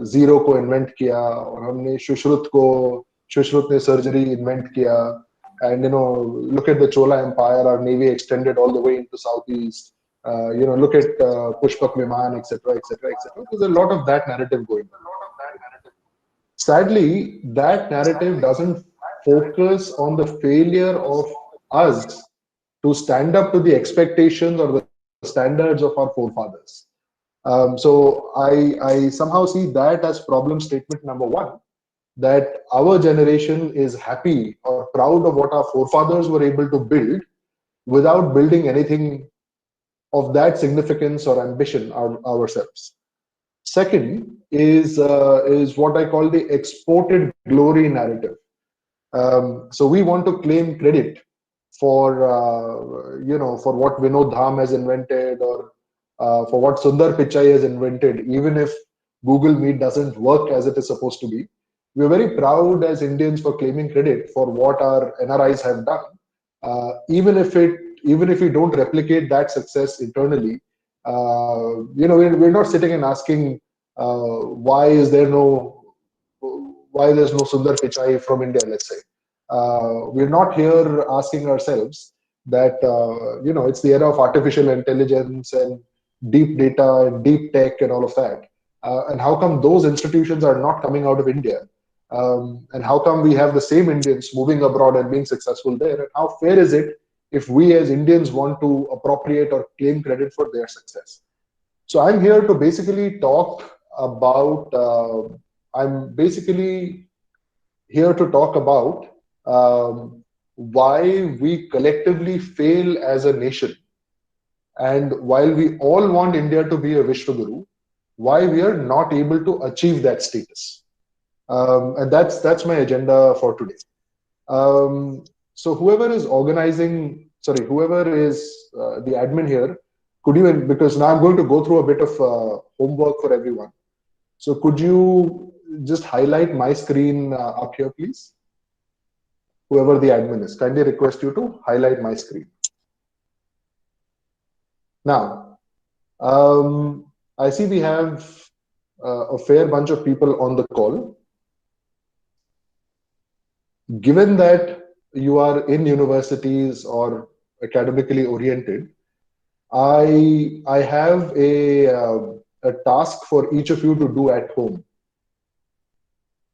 Zero को invent किया, और हमने सुश्रुत ने सर्जरी इन्वेंट किया, and look at the Chola Empire, our navy extended all the way into southeast. Look at Pushpak Viman, etc., etc., etc. There's a lot of that narrative going on. Sadly, that narrative doesn't focus on the failure of us to stand up to the expectations or the standards of our forefathers. So I somehow see that as problem statement number one, that our generation is happy or proud of what our forefathers were able to build without building anything of that significance or ambition ourselves. Second is what I call the exported glory narrative. So we want to claim credit for for what Vinod Dham has invented, or for what Sundar Pichai has invented, even if Google Meet doesn't work as it is supposed to be. We're very proud as Indians for claiming credit for what our NRIs have done, even if we don't replicate that success internally. We're not sitting and asking why there's no Sundar Pichai from India, let's say. We're not here asking ourselves that it's the era of artificial intelligence and deep data and deep tech and all of that, and how come those institutions are not coming out of India, and how come we have the same Indians moving abroad and being successful there, and how fair is it if we as Indians want to appropriate or claim credit for their success. So I'm here to basically talk about I'm basically here to talk about why we collectively fail as a nation, and while we all want India to be a Vishwaguru, why we are not able to achieve that status. And that's my agenda for today. So whoever is whoever is the admin here, could you, because now I'm going to go through a bit of homework for everyone. So could you just highlight my screen up here, please? Whoever the admin is, kindly request you to highlight my screen. Now, I see we have a fair bunch of people on the call. Given that you are in universities or academically oriented, I have a task for each of you to do at home.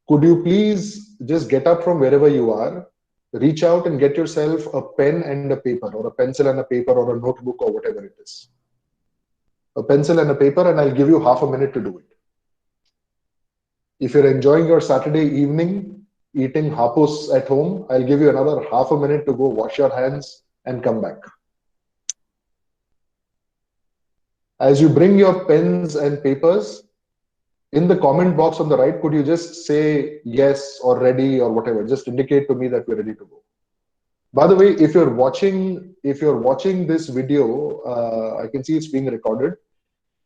Could you please just get up from wherever you are, reach out and get yourself a pen and a paper, or a pencil and a paper, or a notebook, or whatever it is. A pencil and a paper, and I'll give you half a minute to do it. If you're enjoying your Saturday evening, eating hapus at home, I'll give you another half a minute to go wash your hands and come back. As you bring your pens and papers, in the comment box on the right, could you just say yes or ready or whatever? Just indicate to me that we're ready to go. By the way, if you're watching this video, I can see it's being recorded.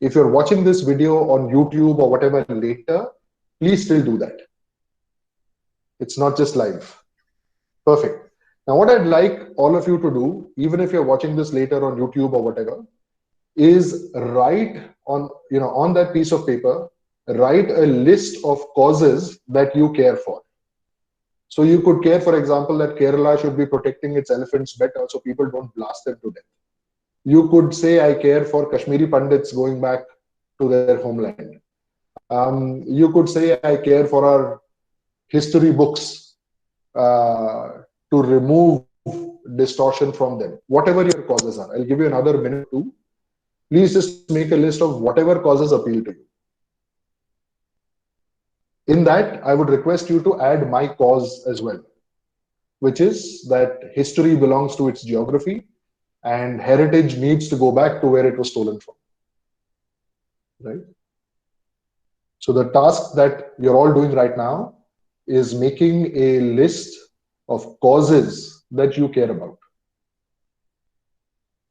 If you're watching this video on YouTube or whatever later, please still do that. It's not just live. Perfect. Now, what I'd like all of you to do, even if you're watching this later on YouTube or whatever, is write on that piece of paper, write a list of causes that you care for. So you could care, for example, that Kerala should be protecting its elephants better so people don't blast them to death. You could say, I care for Kashmiri Pandits going back to their homeland. You could say, I care for our history books to remove distortion from them. Whatever your causes are, I'll give you another minute too. Please just make a list of whatever causes appeal to you. In that, I would request you to add my cause as well, which is that history belongs to its geography and heritage needs to go back to where it was stolen from. Right? So the task that you're all doing right now is making a list of causes that you care about.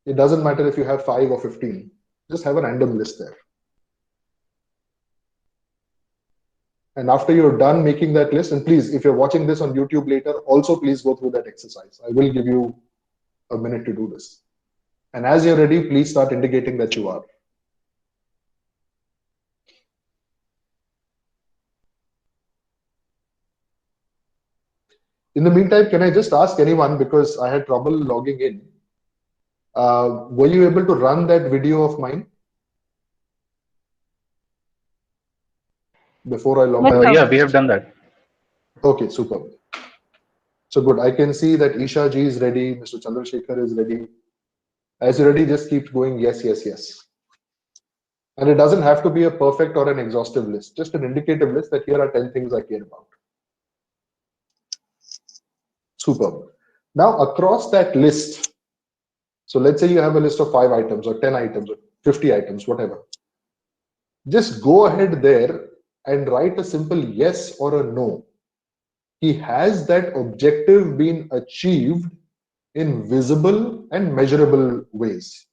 It doesn't matter if you have 5 or 15, just have a random list there. And after you're done making that list, and please, if you're watching this on YouTube later, also please go through that exercise. I will give you a minute to do this. And as you're ready, please start indicating that you are. In the meantime, can I just ask anyone, because I had trouble logging in, were you able to run that video of mine before I logged Yes, in? sir. Yeah, we have done that. Okay, super. So good. I can see that Isha ji is ready. Mr. Chandrasekhar is ready. As you're ready, just keep going. Yes, yes, yes. And it doesn't have to be a perfect or an exhaustive list, just an indicative list that here are 10 things I care about. Superb. Now, across that list, so let's say you have a list of 5 items or 10 items or 50 items, whatever. Just go ahead there and write a simple yes or a no. Has that objective been achieved in visible and measurable ways?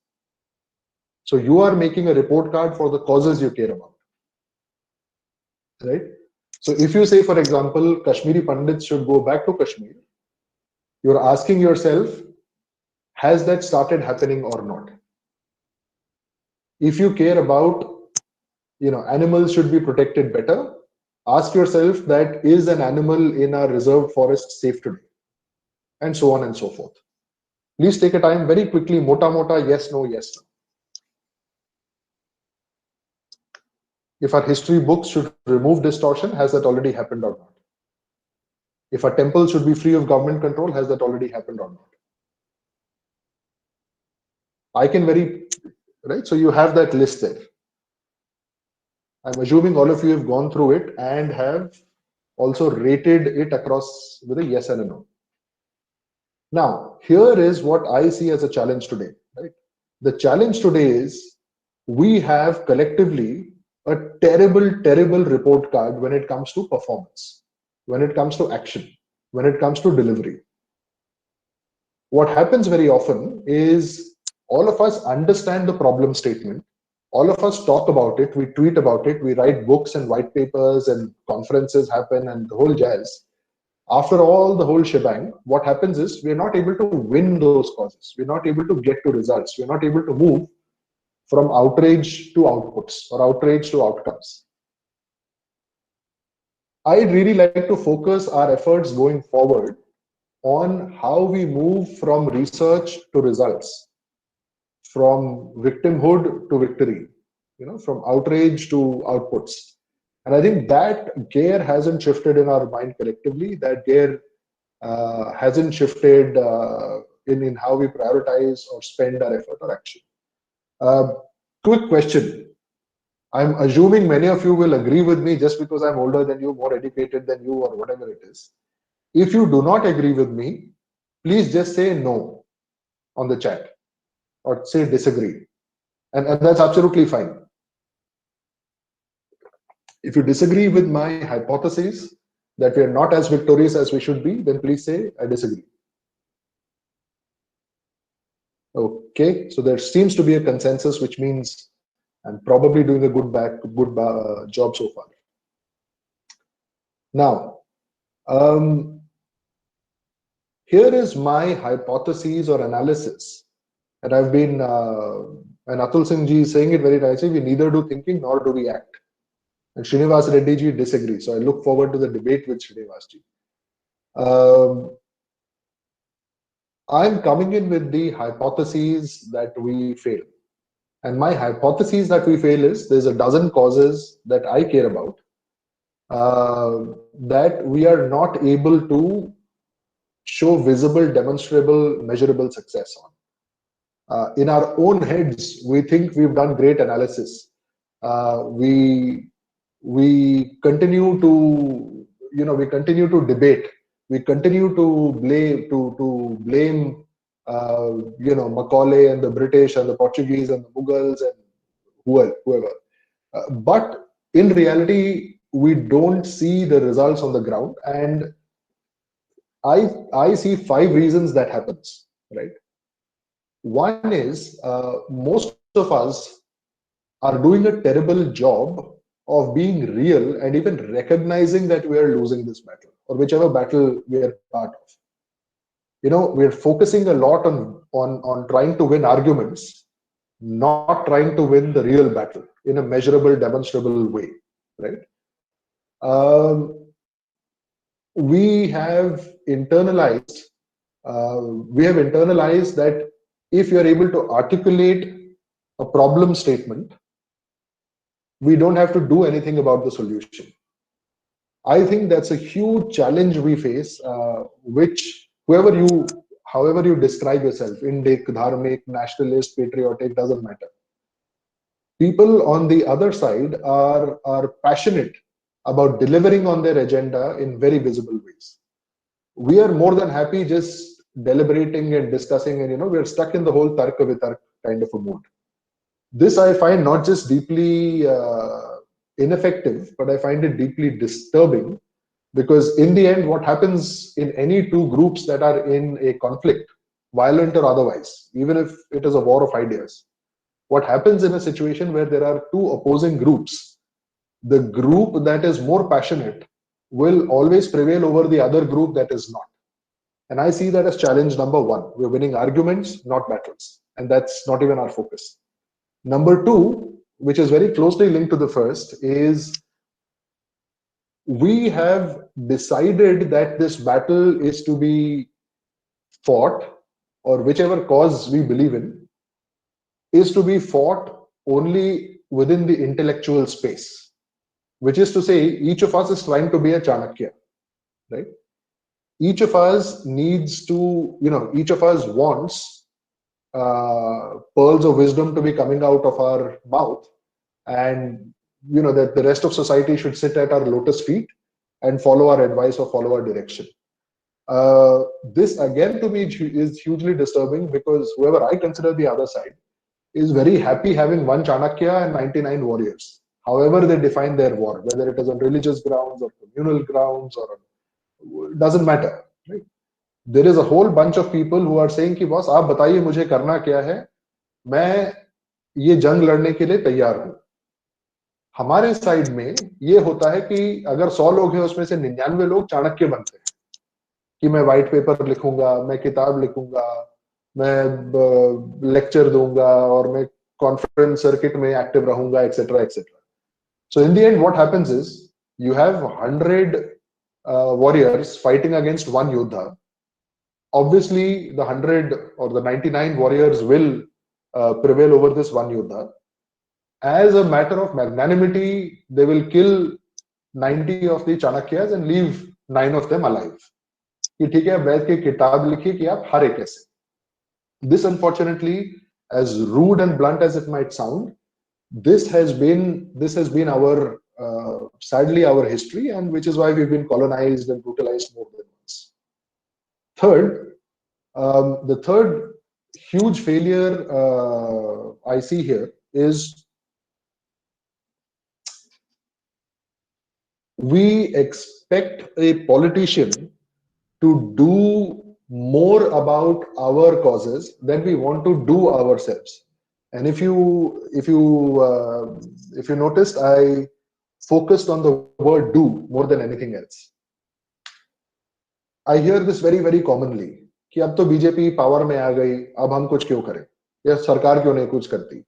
So you are making a report card for the causes you care about, right? So if you say, for example, Kashmiri Pandits should go back to Kashmir, you're asking yourself, has that started happening or not? If you care about, animals should be protected better, ask yourself that, is an animal in a reserved forest safe today? And so on and so forth. Please take a time very quickly, mota mota, yes, no, yes, no. If our history books should remove distortion, has that already happened or not? If a temple should be free of government control, has that already happened or not? I can right? So you have that list there. I'm assuming all of you have gone through it and have also rated it across with a yes and a no. Now, here is what I see as a challenge today, right? The challenge today is we have collectively a terrible, terrible report card when it comes to performance, when it comes to action, when it comes to delivery. What happens very often is all of us understand the problem statement. All of us talk about it, we tweet about it, we write books and white papers and conferences happen and the whole jazz. After all the whole shebang, what happens is we're not able to win those causes. We're not able to get to results. We're not able to move from outrage to outputs or outrage to outcomes. I'd really like to focus our efforts going forward on how we move from research to results, from victimhood to victory, from outrage to outputs. And I think that gear hasn't shifted in our mind collectively. That gear hasn't shifted in how we prioritize or spend our effort or action. Quick question. I'm assuming many of you will agree with me just because I'm older than you, more educated than you, or whatever it is. If you do not agree with me, please just say no on the chat or say disagree. And that's absolutely fine. If you disagree with my hypothesis that we are not as victorious as we should be, then please say I disagree. Okay, so there seems to be a consensus, which means I'm probably doing a good job so far. Now, here is my hypothesis or analysis, and I've been, and Atul Singh ji is saying it very nicely, we neither do thinking nor do we act. And Srinivas Reddy ji disagrees. So I look forward to the debate with Srinivas ji. I'm coming in with the hypotheses that we fail. And my hypothesis that we fail is there's a dozen causes that I care about that we are not able to show visible, demonstrable, measurable success on. In our own heads, we think we've done great analysis. We continue to, we continue to debate. We continue to blame, Macaulay and the British and the Portuguese and the Mughals and whoever. But in reality, we don't see the results on the ground, and I see 5 reasons that happens. Right. One is most of us are doing a terrible job of being real and even recognizing that we are losing this battle or whichever battle we are part of. We're focusing a lot on trying to win arguments, not trying to win the real battle in a measurable, demonstrable way, right? we have internalized that if you're able to articulate a problem statement, we don't have to do anything about the solution. I think that's a huge challenge we face, which however you describe yourself, Indic, Dharmic, nationalist, patriotic, doesn't matter. People on the other side are passionate about delivering on their agenda in very visible ways. We are more than happy just deliberating and discussing, and we're stuck in the whole tarka vitark kind of a mood. This I find not just deeply ineffective, but I find it deeply disturbing, because in the end, what happens in any two groups that are in a conflict, violent or otherwise, even if it is a war of ideas, what happens in a situation where there are two opposing groups, the group that is more passionate will always prevail over the other group that is not. And I see that as challenge number one. We're winning arguments, not battles. And that's not even our focus. Number two, which is very closely linked to the first, is we have decided that this battle is to be fought, or whichever cause we believe in, is to be fought only within the intellectual space, which is to say, each of us is trying to be a Chanakya, right? Each of us needs to, each of us wants pearls of wisdom to be coming out of our mouth, and that the rest of society should sit at our lotus feet and follow our advice or follow our direction. This again to me is hugely disturbing, because whoever I consider the other side is very happy having one Chanakya and 99 warriors, however they define their war, whether it is on religious grounds or communal grounds, or doesn't matter, right? There is a whole bunch of people who are saying कि boss आप बताइए मुझे करना क्या है, मैं ये जंग लड़ने के लिए तैयार हूं. हमारे साइड में ये होता है कि अगर 100 लोग हैं उसमें से 99 लोग चाणक्य बनते हैं कि मैं व्हाइट पेपर लिखूंगा, मैं किताब लिखूंगा, मैं लेक्चर दूंगा, और मैं कॉन्फ्रेंस सर्किट में एक्टिव रहूंगा, etcetera etcetera. So in the end, what happens is you have 100 warriors fighting against one Yodha. Obviously, the 100 or the 99 warriors will prevail over this one Yodha. As a matter of magnanimity, they will kill 90 of the Chanakyas and leave 9 of them alive. कि ठीक है, बैठ के किताब लिखिए कि आप हारे कैसे. This, unfortunately, as rude and blunt as it might sound, this has been our sadly our history, and which is why we've been colonized and brutalized more than once. Third, the third huge failure I see here is we expect a politician to do more about our causes than we want to do ourselves. And if you noticed, I focused on the word do more than anything else. I hear this very, very commonly कि अब तो BJP power में आ गई, अब हम कुछ क्यों करें, या सरकार क्यों नहीं कुछ करती.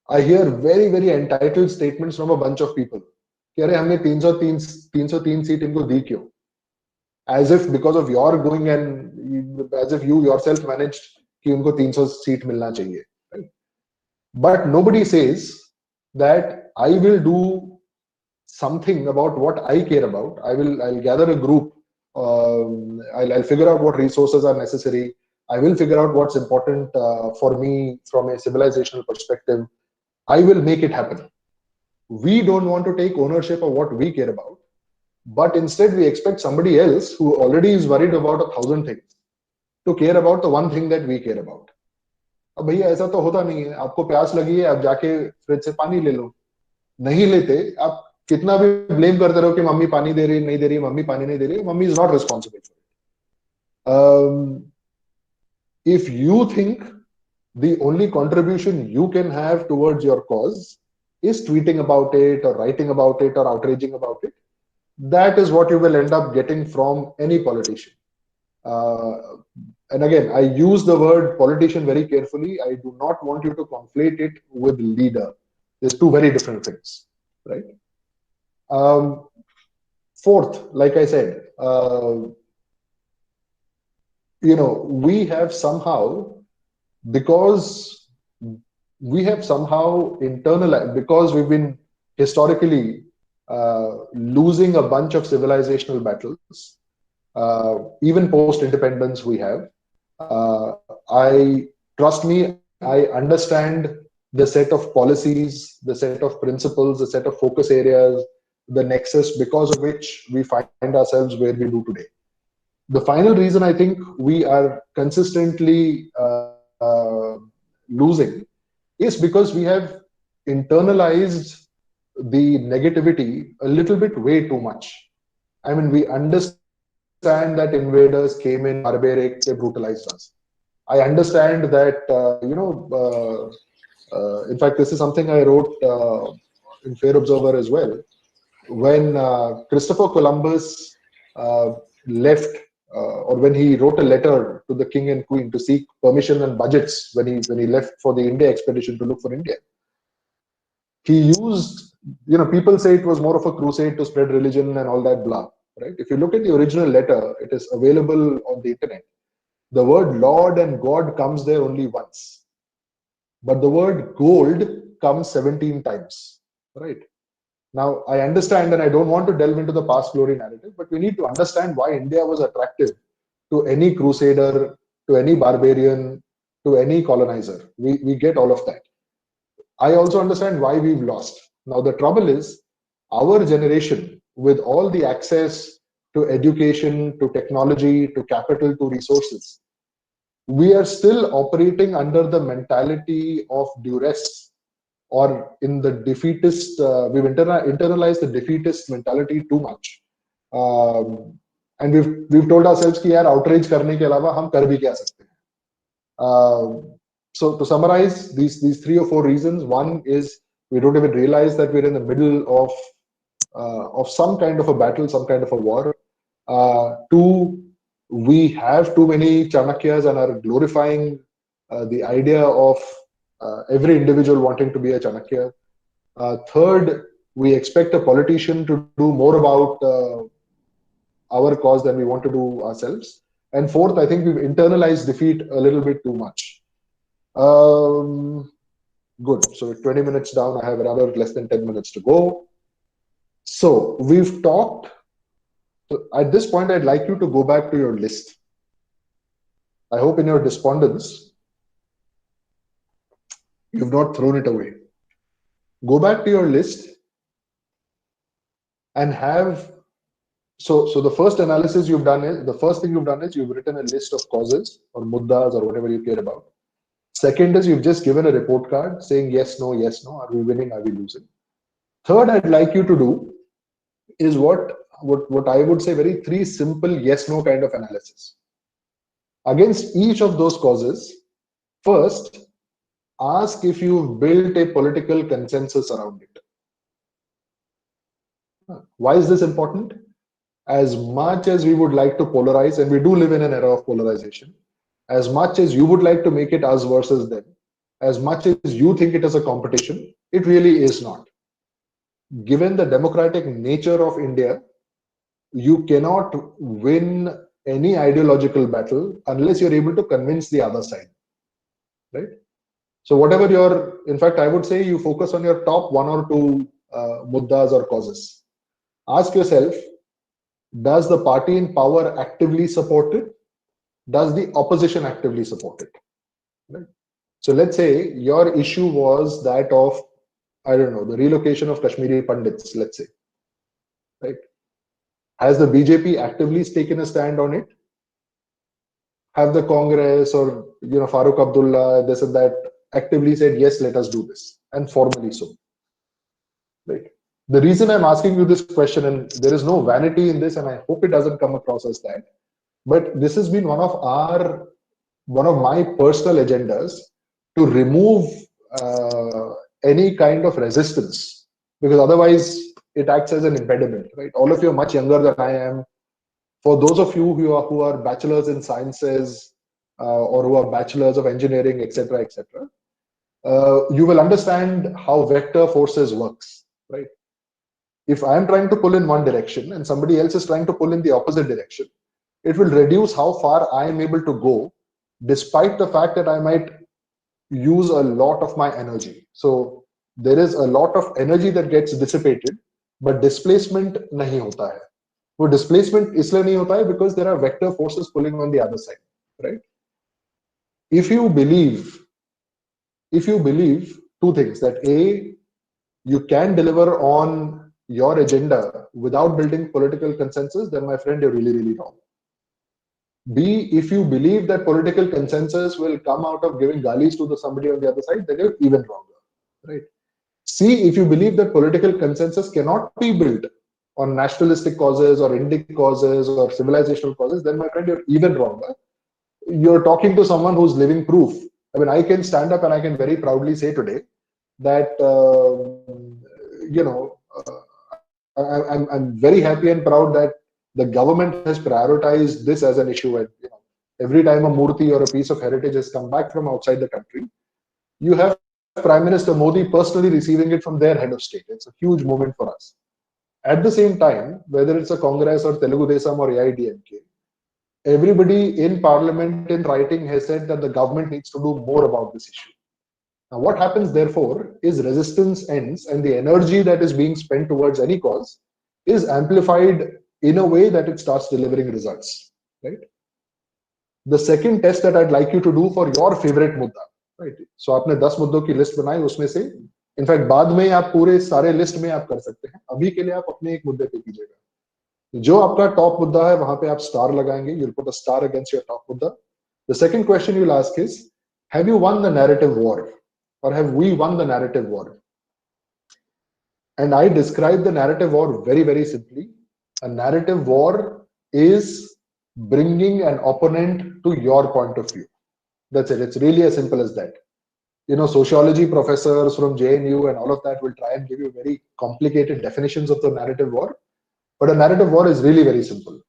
I hear very, very entitled statements from a bunch of people कि अरे हमने 303 सीट इनको दी क्यों, as if because of your going and as if you yourself managed कि उनको 300 सीट मिलना चाहिए. But nobody says that I will do something about what I care about. I'll gather a group. I'll figure out what resources are necessary. I will figure out what's important for me from a civilizational perspective. I will make it happen. We don't want to take ownership of what we care about, but instead we expect somebody else who already is worried about 1,000 things to care about the one thing that we care about. अब भैया ऐसा तो होता नहीं है. आपको प्यास लगी है, आप जाके फ्रिज से पानी ले लो. नहीं लेते, आप कितना भी ब्लेम करते रहो कि मम्मी पानी दे रही नहीं दे रही, मम्मी पानी नहीं दे रही, mummy is not responsible for it. If you think the only contribution you can have towards your cause is tweeting about it or writing about it or outraging about it, that is what you will end up getting from any politician. And again, I use the word politician very carefully. I do not want you to conflate it with leader. There's two very different things, right? Fourth, like I said, we have somehow, because we have somehow internalized, because we've been historically losing a bunch of civilizational battles, even post independence we have. I trust me, I understand the set of policies, the set of principles, the set of focus areas, the nexus because of which we find ourselves where we do today. The final reason I think we are consistently losing is because we have internalized the negativity a little bit way too much. I mean, we understand that invaders came in barbaric, they brutalized us. I understand that, in fact, this is something I wrote in Fair Observer as well. When Christopher Columbus left, or when he wrote a letter to the king and queen to seek permission and budgets when he left for the India expedition to look for India, he used, people say it was more of a crusade to spread religion and all that blah, right? If you look at the original letter, it is available on the internet. The word Lord and God comes there only once, but the word gold comes 17 times, right? Now, I understand, and I don't want to delve into the past glory narrative, but we need to understand why India was attractive to any crusader, to any barbarian, to any colonizer. We get all of that. I also understand why we've lost. Now, the trouble is, our generation, with all the access to education, to technology, to capital, to resources, we are still operating under the mentality of duress, or in the defeatist, we've internalized the defeatist mentality too much. And we've told ourselves कि यार outrage करने के अलावा हम कर भी क्या सकते हैं. So to summarize these 3 or 4 reasons, one is we don't even realize that we're in the middle of some kind of a battle, some kind of a war. Two, we have too many Chanakyas and are glorifying the idea of every individual wanting to be a Chanakya. Third, we expect a politician to do more about our cause than we want to do ourselves. And fourth, I think we've internalized defeat a little bit too much. Good. So 20 minutes down, I have another less than 10 minutes to go. So we've talked. At this point, I'd like you to go back to your list. I hope in your despondence, you've not thrown it away. Go back to your list and have, so the first analysis you've done is, the first thing you've done is you've written a list of causes or muddas or whatever you care about. Second is you've just given a report card saying yes, no, are we winning, are we losing? Third, I'd like you to do is what I would say, very 3 simple yes, no kind of analysis. Against each of those causes, first, ask if you've built a political consensus around it. Why is this important? As much as we would like to polarize, and we do live in an era of polarization, as much as you would like to make it us versus them, as much as you think it is a competition, it really is not. Given the democratic nature of India, you cannot win any ideological battle unless you're able to convince the other side, right? So whatever in fact, I would say you focus on your top 1 or 2 muddas or causes. Ask yourself, does the party in power actively support it? Does the opposition actively support it? Right? So let's say your issue was that of, I don't know, the relocation of Kashmiri Pandits, let's say, right? Has the BJP actively taken a stand on it? Have the Congress or, Farooq Abdullah, this and that, actively said, yes, let us do this, and formally so, right? The reason I'm asking you this question, and there is no vanity in this, and I hope it doesn't come across as that, but this has been one of my personal agendas to remove any kind of resistance, because otherwise it acts as an impediment, right? All of you are much younger than I am. For those of you who are bachelors in sciences or who are bachelors of engineering, etc., you will understand how vector forces works, right? If I'm trying to pull in one direction and somebody else is trying to pull in the opposite direction, it will reduce how far I am able to go, despite the fact that I might use a lot of my energy. So there is a lot of energy that gets dissipated, but displacement nahi hota hai. वो displacement इसलिए नहीं होता है because there are vector forces pulling on the other side, right? If you believe, two things, that A, you can deliver on your agenda without building political consensus, then my friend, you're really, really wrong. B, if you believe that political consensus will come out of giving galis to somebody on the other side, then you're even wronger, right? C, if you believe that political consensus cannot be built on nationalistic causes or Indic causes or civilizational causes, then my friend, you're even wronger. You're talking to someone who's living proof. I mean, I can stand up and I can very proudly say today that, I'm very happy and proud that the government has prioritized this as an issue. And every time a murti or a piece of heritage has come back from outside the country, you have Prime Minister Modi personally receiving it from their head of state. It's a huge moment for us. At the same time, whether it's a Congress or Telugu Desam or AIDMK, everybody in parliament in writing has said that the government needs to do more about this issue. Now, what happens, therefore, is resistance ends and the energy that is being spent towards any cause is amplified in a way that it starts delivering results, right? The second test that I'd like you to do for your favorite mudda, right? So आपने 10 मुद्दों की list बनाई, उसमें से in fact बाद में आप पूरे सारे लिस्ट में आप कर सकते हैं, अभी के लिए आप अपने एक मुद्दे पे कीजिएगा। जो आपका टॉप मुद्दा है वहां पे आप स्टार लगाएंगे, you'll put a star against your top mudda. The second question you'll ask is, have you won the narrative war? Or have we won the narrative war? And I describe the narrative war very, very simply. A narrative war is bringing an opponent to your point of view. That's it. It's really as simple as that. Sociology professors from JNU and all of that will try and give you very complicated definitions of the narrative war. But a narrative war is really very simple.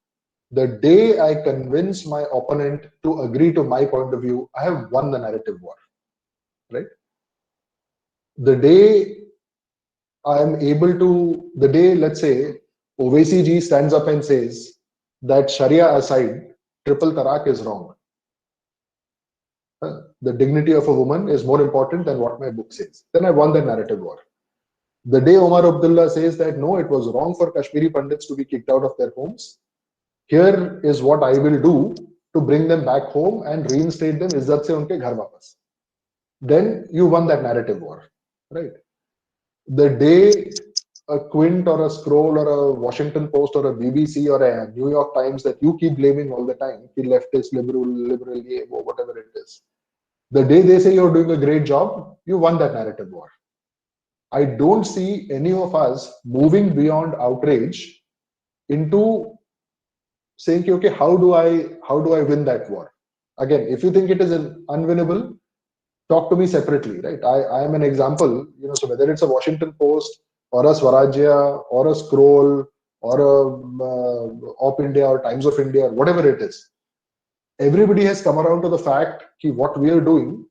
The day I convince my opponent to agree to my point of view, I have won the narrative war, right? The day let's say, Owaisi ji stands up and says that Sharia aside, triple talaq is wrong. The dignity of a woman is more important than what my book says. Then I won the narrative war. The day Omar Abdullah says that no, it was wrong for Kashmiri Pandits to be kicked out of their homes, here is what I will do to bring them back home and reinstate them izzat se unke ghar wapas. Then you won that narrative war, right? The day a Quint or a Scroll or a Washington Post or a BBC or a New York Times that you keep blaming all the time, leftist, liberal, whatever it is, the day they say you're doing a great job, you won that narrative war. I don't see any of us moving beyond outrage into saying, okay, how do I win that war? Again, if you think it is unwinnable, talk to me separately, right? I am an example, so whether it's a Washington Post or a Swarajya or a Scroll or a Op India or Times of India or whatever it is, everybody has come around to the fact that what we are doing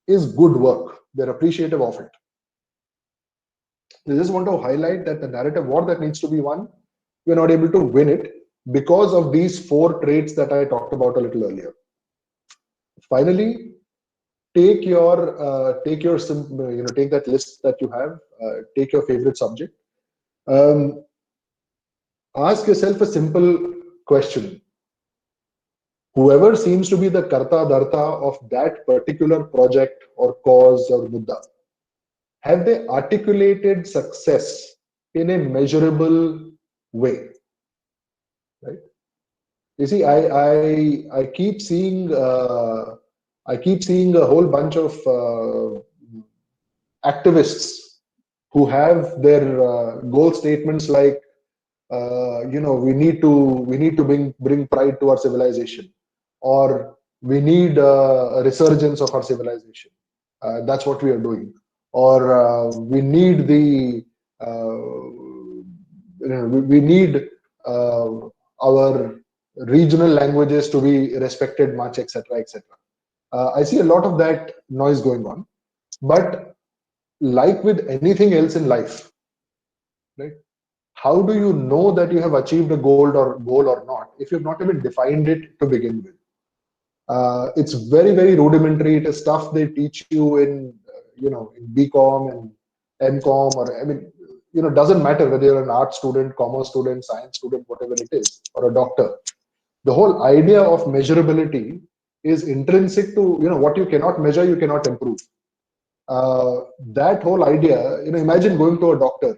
is good work. They're appreciative of it. I just want to highlight that the narrative war that needs to be won, we're not able to win it because of these 4 traits that I talked about a little earlier. Finally, take that list that you have, take your favorite subject, ask yourself a simple question. Whoever seems to be the karta dharta of that particular project or cause or mudda, have they articulated success in a measurable way? Right? You see, I keep seeing a whole bunch of activists who have their goal statements like, we need to bring pride to our civilization, or we need a resurgence of our civilization. That's what we are doing, or we need we need our regional languages to be respected much, etc., etc. I see a lot of that noise going on, but like with anything else in life, right? how do you know that you have achieved a goal or not if you've not even defined it to begin with? It's very, very rudimentary. It is stuff they teach you in, in BCom and MCom, or I mean, doesn't matter whether you're an art student, commerce student, science student, whatever it is, or a doctor. The whole idea of measurability is intrinsic to, what you cannot measure, you cannot improve. That whole idea, imagine going to a doctor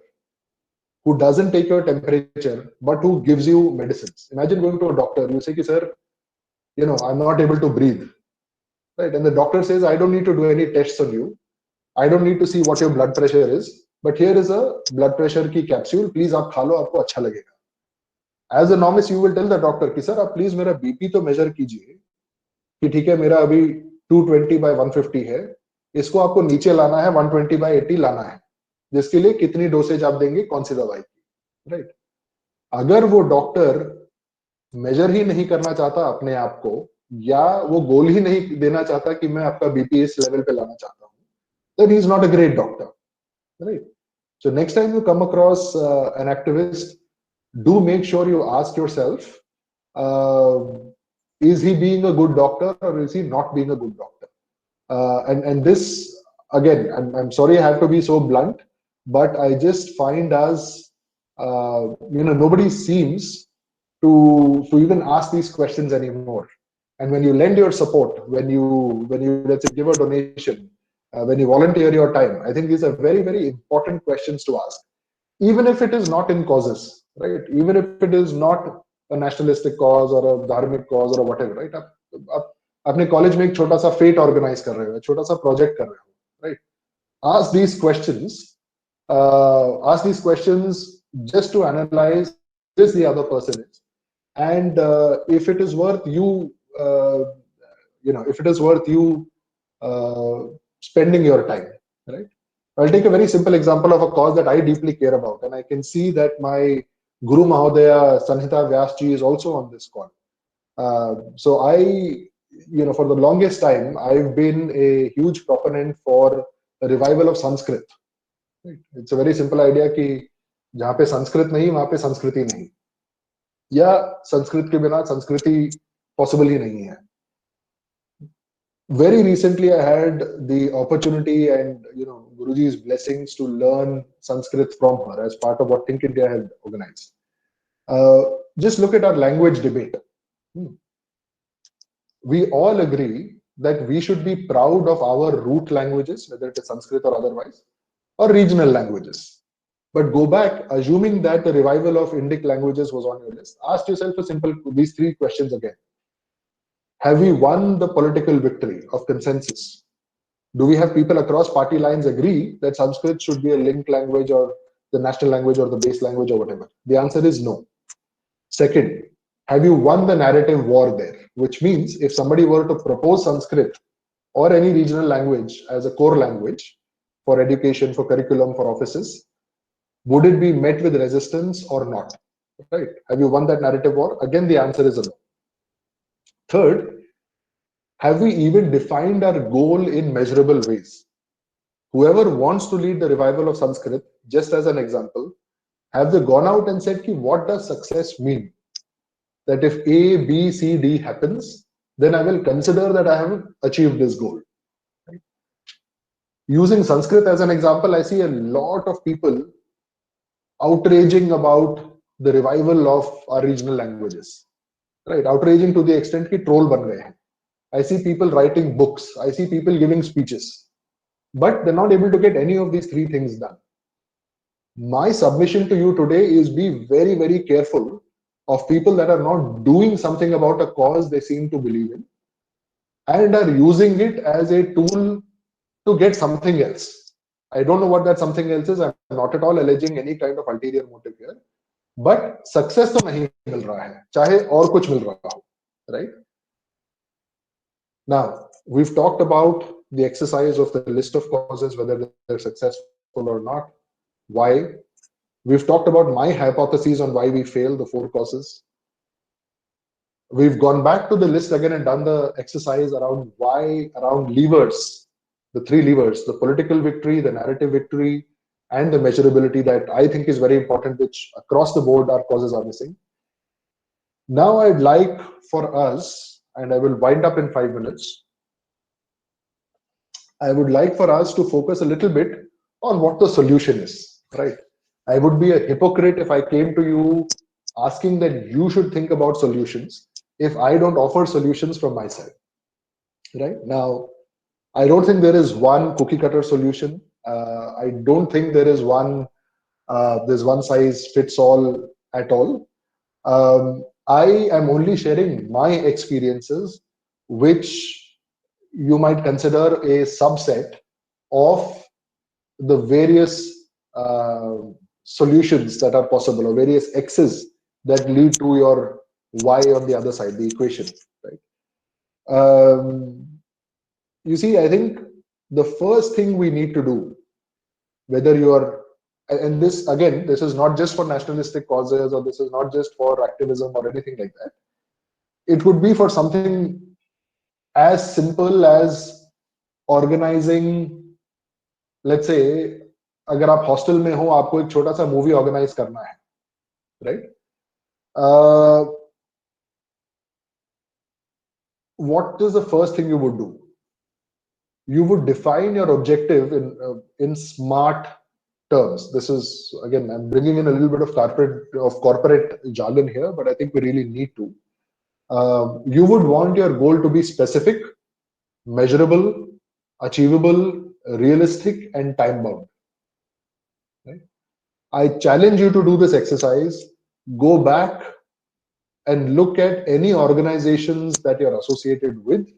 who doesn't take your temperature, but who gives you medicines. Imagine going to a doctor, you say, sir, I'm not able to breathe, right? And the doctor says, I don't need to do any tests on you. I don't need to see what your blood pressure is, but here is a blood pressure ki capsule. Please, aap kha lo, aapko acha lagega. As a novice, you will tell the doctor, ki sir, aap please mera BP to measure kijiye, कि ठीक है मेरा अभी 220 by 150 है, इसको आपको नीचे लाना है 120 by 80 लाना है, जिसके लिए कितनी डोसेज आप देंगे कौन सी दवाई की, राइट? अगर वो डॉक्टर मेजर ही नहीं करना चाहता अपने आप को, या वो गोल ही नहीं देना चाहता कि मैं आपका बीपी इस लेवल पे लाना चाहता हूँ, then he is not a great doctor, right? So next time you come across an activist, do make sure you ask yourself, uh, is he being a good doctor or is he not being a good doctor? And this, again, I'm sorry I have to be so blunt, but I just find as, nobody seems to even ask these questions anymore. And when you lend your support, when you let's say give a donation, when you volunteer your time, I think these are very, very important questions to ask, even if it is not in causes, right? Even if it is not a nationalistic cause or a dharmic cause or whatever, right? आप अपने college में एक छोटा सा fate organise कर रहे हो, छोटा सा प्रोजेक्ट कर रहे हो, right? Ask these questions. Ask these questions just to analyze who this the other person is, and if it is worth you, if it is worth you spending your time, right? I'll take a very simple example of a cause that I deeply care about, and I can see that my Guru Mahodaya Sanhita Vyasji is also on this call. So for the longest time, I've been a huge proponent for a revival of Sanskrit. Right? It's a very simple idea कि जहाँ पे संस्कृत नहीं वहाँ पे संस्कृति नहीं, या संस्कृत के बिना संस्कृति पॉसिबल ही नहीं है. Very recently, I had the opportunity and Guruji's blessings to learn Sanskrit from her as part of what Think India had organized. Just look at our language debate. We all agree that we should be proud of our root languages, whether it is Sanskrit or otherwise, or regional languages. But go back, assuming that the revival of Indic languages was on your list, ask yourself these three questions again. Have we won the political victory of consensus? Do we have people across party lines agree that Sanskrit should be a linked language or the national language or the base language or whatever? The answer is no. Second, have you won the narrative war there? Which means if somebody were to propose Sanskrit or any regional language as a core language for education, for curriculum, for offices, would it be met with resistance or not? Right? Have you won that narrative war? Again, the answer is a no. Third, have we even defined our goal in measurable ways? Whoever wants to lead the revival of Sanskrit, just as an example, have they gone out and said, what does success mean? That if A, B, C, D happens, then I will consider that I have achieved this goal. Right? Using Sanskrit as an example, I see a lot of people outraging about the revival of our regional languages. Right? Outraging to the extent that troll ban gaye hain. I see people writing books. I see people giving speeches. But they're not able to get any of these three things done. My submission to you today is be very, very careful of people that are not doing something about a cause they seem to believe in and are using it as a tool to get something else. I don't know what that something else is. I'm not at all alleging any kind of ulterior motive here. But success तो नहीं मिल रहा है, चाहे और कुछ मिल रहा हो, right? Now, we've talked about the exercise of the list of causes, whether they're successful or not, why. We've talked about my hypotheses on why we fail, the 4 causes. We've gone back to the list again and done the exercise around why, around levers, the 3 levers, the political victory, the narrative victory, and the measurability that I think is very important, which across the board our causes are missing. Now I'd like for us, and I will wind up in 5 minutes, I would like for us to focus a little bit on what the solution is, right? I would be a hypocrite if I came to you asking that you should think about solutions if I don't offer solutions from my side, right? Now, I don't think there is one cookie cutter solution. I don't think there's one size fits all at all. I am only sharing my experiences, which you might consider a subset of the various solutions that are possible, or various x's that lead to your y on the other side, the equation, right? You see, I think the first thing we need to do, whether you are, and this again, this is not just for nationalistic causes, or this is not just for activism or anything like that. It would be for something as simple as organizing, let's say, अगर आप hostel में हो, आपको एक छोटा सा movie organise करना है, right? What is the first thing you would do? You would define your objective in smart terms. This is, again, I'm bringing in a little bit of corporate jargon here, but I think we really need to. You would want your goal to be specific, measurable, achievable, realistic, and time bound. Right? I challenge you to do this exercise. Go back and look at any organizations that you're associated with.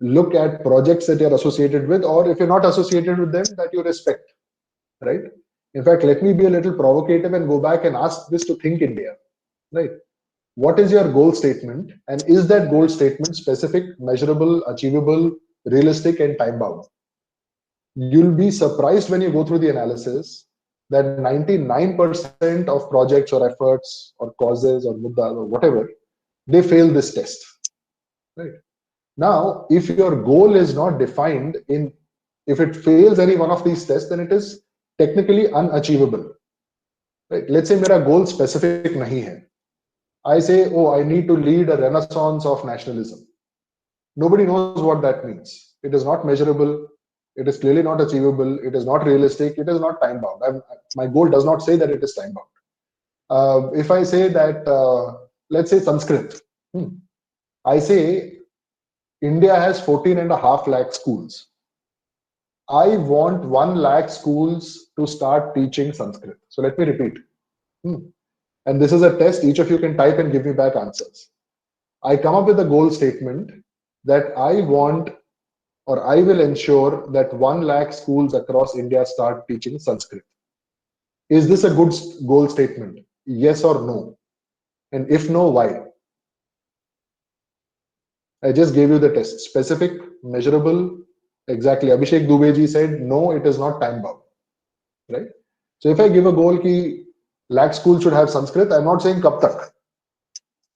Look at projects that you're associated with, or if you're not associated with them, that you respect. Right? In fact, let me be a little provocative and go back and ask this to Think India. Right? What is your goal statement, and is that goal statement specific, measurable, achievable, realistic, and time bound? You'll be surprised when you go through the analysis that 99% of projects or efforts or causes or muddas or whatever, they fail this test. Right? Now, if your goal is not defined if it fails any one of these tests, then it is technically unachievable. Right? Let's say मेरा goal specific नहीं है. I say, oh, I need to lead a renaissance of nationalism. Nobody knows what that means. It is not measurable. It is clearly not achievable. It is not realistic. It is not time bound. My goal does not say that it is time bound. If I say that, let's say Sanskrit, I say India has 14.5 lakh schools. I want 1 lakh schools to start teaching Sanskrit. So let me repeat. And this is a test. Each of you can type and give me back answers. I come up with a goal statement that I want, or I will ensure that 1 lakh schools across India start teaching Sanskrit. Is this a good goal statement? Yes or no? And if no, why? I just gave you the test. Specific, measurable, exactly. Abhishek Dubey ji said, no, it is not time bound. Right? So if I give a goal ki lakh schools should have Sanskrit, I'm not saying kab tak.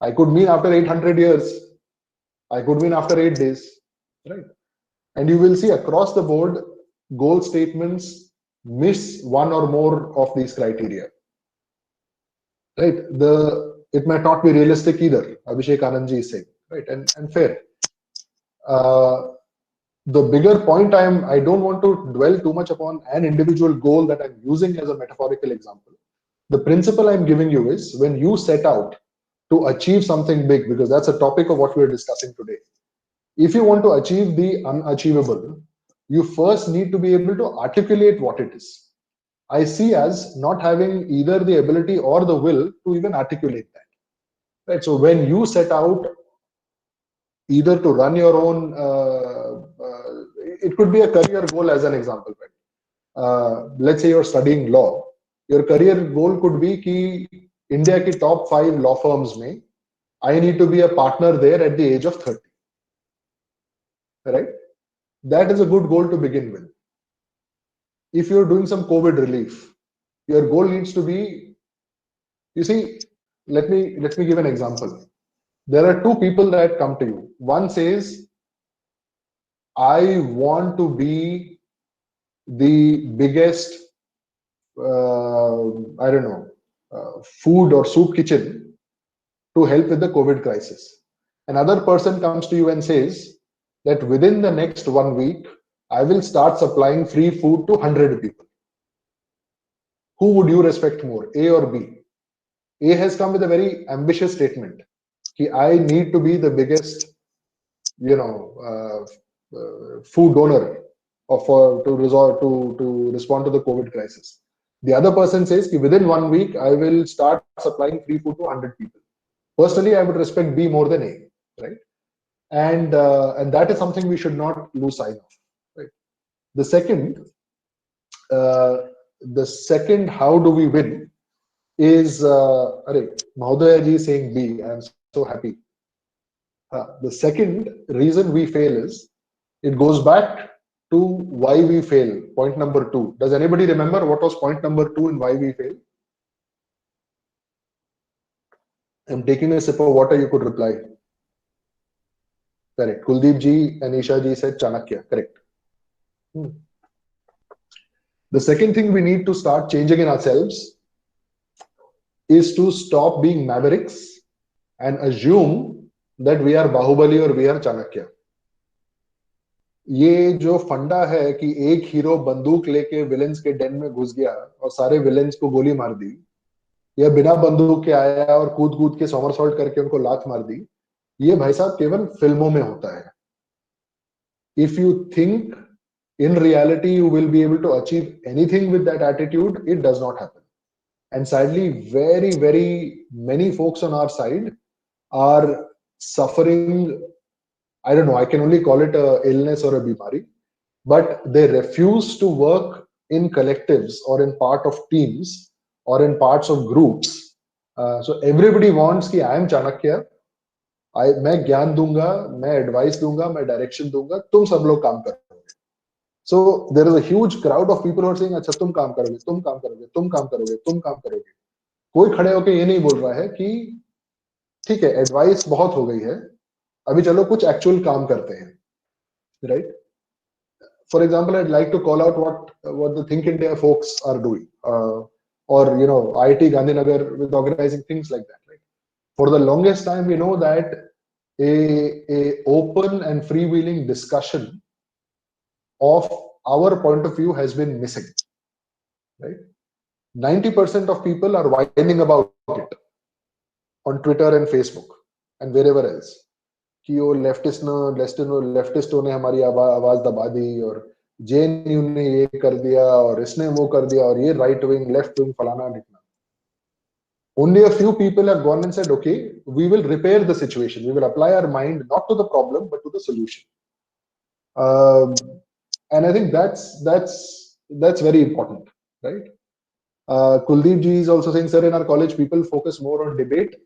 I could mean after 800 years. I could mean after 8 days. Right? And you will see across the board, goal statements miss one or more of these criteria. Right? It might not be realistic either. Abhishek Anandji is saying, right? And fair. The bigger point I don't want to dwell too much upon an individual goal that I'm using as a metaphorical example. The principle I'm giving you is when you set out to achieve something big, because that's a topic of what we're discussing today. If you want to achieve the unachievable, you first need to be able to articulate what it is. I see as not having either the ability or the will to even articulate that. Right? So when you set out either to run your own, it could be a career goal as an example. Right? Let's say you're studying law. Your career goal could be ki India ki top 5 law firms mein, I need to be a partner there at the age of 30. Right? That is a good goal to begin with. If you're doing some COVID relief, your goal needs to be, you see, let me give an example. There are 2 people that come to you. One says, I want to be the biggest I don't know, food or soup kitchen to help with the COVID crisis. Another person comes to you and says that within the next 1 week, I will start supplying free food to 100 people. Who would you respect more, A or B? A has come with a very ambitious statement. I need to be the biggest, food donor to respond to the COVID crisis. The other person says, within 1 week, I will start supplying free food to 100 people. Personally, I would respect B more than A, right? And that is something we should not lose sight of, right? The second, how do we win is, Mahodaya ji saying B. I am so happy. The second reason we fail is, it goes back to why we fail. Point number 2. Does anybody remember what was point number 2 and why we fail? I'm taking a sip of water, you could reply. Correct. Kuldeep ji, Anisha ji said Chanakya. Correct. The second thing we need to start changing in ourselves is to stop being mavericks and assume that we are Bahubali or we are Chanakya. ये जो फंडा है कि एक hero बंदूक लेके villains के Dane में घुस गया और सारे विलेंस को गोली मार दी, या बिना बंदूक के आया और कूद कूद के समरसॉल्ट करके उनको लात मार दी, ये भाई साहब केवल फिल्मों में होता है. If you think in reality you will be able to achieve anything with that attitude, it does not happen. And sadly, very, very many folks on our side are suffering. I don't know, I can only call it a illness or a bimari, but they refuse to work in collectives or in part of teams or in parts of groups. So everybody wants कि I am Chanakya, मैं ज्ञान दूंगा, मैं advice दूंगा, मैं direction दूंगा, तुम सब लोग काम करोगे. So there is a huge crowd of people who are saying, अच्छा तुम काम करोगे, तुम काम करोगे, तुम काम करोगे, तुम काम करोगे. कोई खड़े होकर ये नहीं बोल रहा है कि ठीक है, एडवाइस बहुत हो गई है, अभी चलो कुछ एक्चुअल काम करते हैं, right? For example, I'd like to call out what the Think India folks are doing, or IIT Gandhinagar with organizing things like that, right? For the longest time, we know that a open and freewheeling discussion of our point of view has been missing, right? 90% of people are whining about it on Twitter and Facebook and wherever else. कि वो लेफ्टिस्टों ने हमारी आवाज दबा दी, और JNU ने ये कर दिया, और इसने वो कर दिया, और ये राइट विंग, लेफ्ट विंग, फलाना ढिकना. Only a few people have gone and said, okay, we will repair the situation. We will apply our mind not to the problem, but to the solution. And I think that's very important, right? Kuldeep ji is also saying, sir, in our college, people focus more on debate,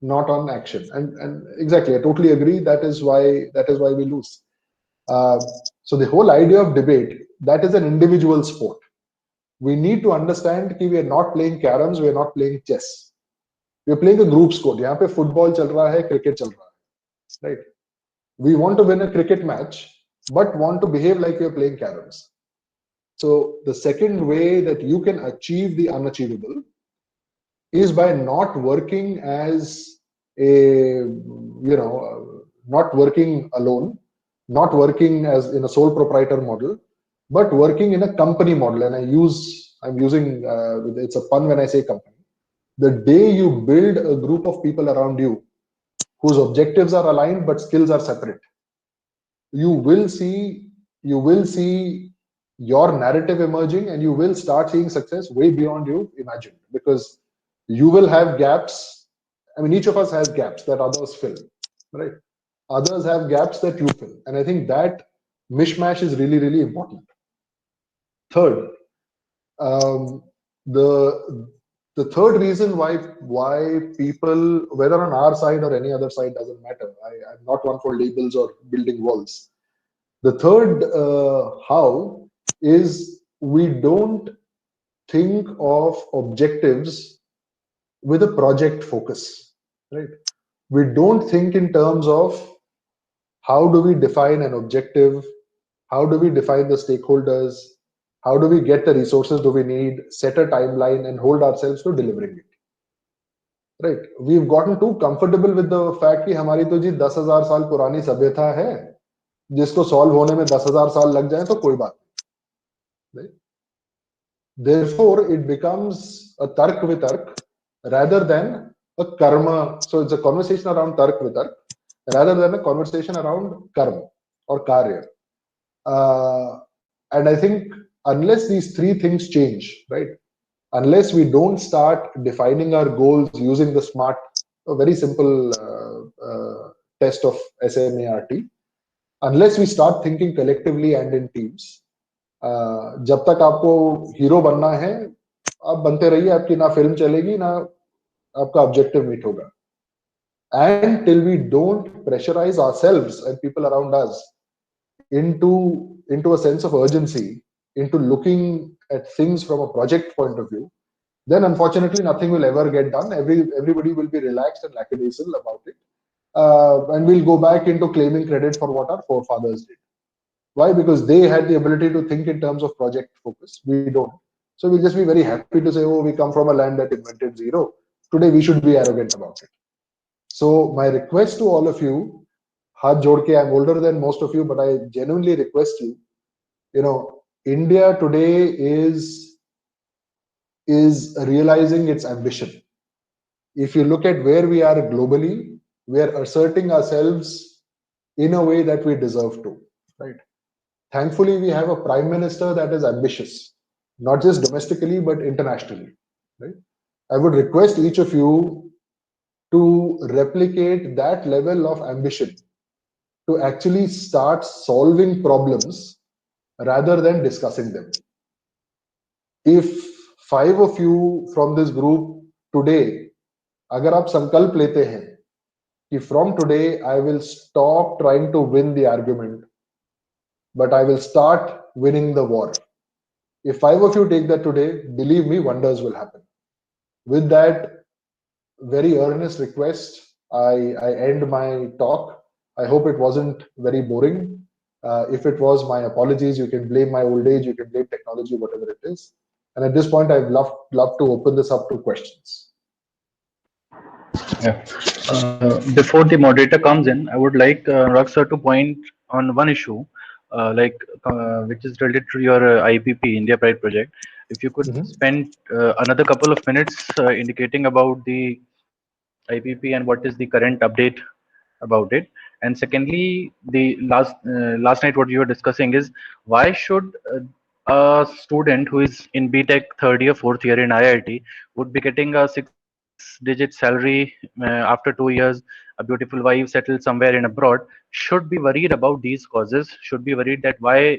not on action. And exactly, I totally agree. That is why we lose. So the whole idea of debate, that is an individual sport. We need to understand that we are not playing caroms, we are not playing chess. We are playing a group sport. यहाँ पे football चल रहा है, cricket चल रहा है, right? We want to win a cricket match, but want to behave like we are playing caroms. So the second way that you can achieve the unachievable is by not working as not working alone, not working as in a sole proprietor model, but working in a company model. And I'm using, it's a pun when I say company. The day you build a group of people around you whose objectives are aligned but skills are separate, you will see your narrative emerging, and you will start seeing success way beyond you imagined, because you will have gaps. I mean, each of us has gaps that others fill, right? Others have gaps that you fill. And I think that mishmash is really, really important. Third, the third reason why people, whether on our side or any other side, doesn't matter. I'm not one for labels or building walls. The third how is, we don't think of objectives with a project focus, right? We don't think in terms of how do we define an objective, how do we define the stakeholders, How do we get the resources do we need, set a timeline, and hold ourselves to delivering it? Right? We've gotten too comfortable with the fact कि हमारी तो जी 10,000 साल पुरानी सभ्यता है, जिसको solve होने में 10,000 साल लग जाए तो कोई बात नहीं. Right? Therefore, it becomes a tark vitark rather than a karma. So it's a conversation around tark vitark rather than a conversation around karma or karya. And I think unless these three things change, right? Unless we don't start defining our goals using the SMART, a very simple test of SMART, unless we start thinking collectively and in teams, जब तक आपको hero बनना है, आप बनते रहिए, आपकी ना फिल्म चलेगी ना आपका ऑब्जेक्टिव मीट होगा. And till we don't pressurize ourselves and people around us into a sense of urgency, into looking at things from a project point of view, then unfortunately nothing will ever get done. Everybody will be relaxed and lackadaisical about it, and we'll go back into claiming credit for what our forefathers did. Why? Because they had the ability to think in terms of project focus. We don't. So we'll just be very happy to say, oh, we come from a land that invented zero. Today we should be arrogant about it. So my request to all of you, Haath jod ke, I'm older than most of you, but I genuinely request you, India today is realizing its ambition. If you look at where we are globally, we are asserting ourselves in a way that we deserve to, right? Thankfully, we have a prime minister that is ambitious, not just domestically, but internationally, right? I would request each of you to replicate that level of ambition, to actually start solving problems rather than discussing them. If 5 of you from this group today, अगर आप संकल्प लेते हैं कि from today I will stop trying to win the argument, but I will start winning the war. If 5 of you take that today, believe me, wonders will happen. With that very earnest request, I end my talk. I hope it wasn't very boring. If it was, my apologies. You can blame my old age, you can blame technology, whatever it is. And at this point, I'd love to open this up to questions. Yeah. Before the moderator comes in, I would like Rag sir to point on one issue, which is related to your IPP, India Pride project. If you could spend another couple of minutes indicating about the IPP and what is the current update about it. And secondly, the last night what you were discussing is why should a student who is in BTech third year, fourth year in IIT would be getting a 6-digit salary after 2 years, a beautiful wife settled somewhere in abroad, should be worried about these causes, should be worried that why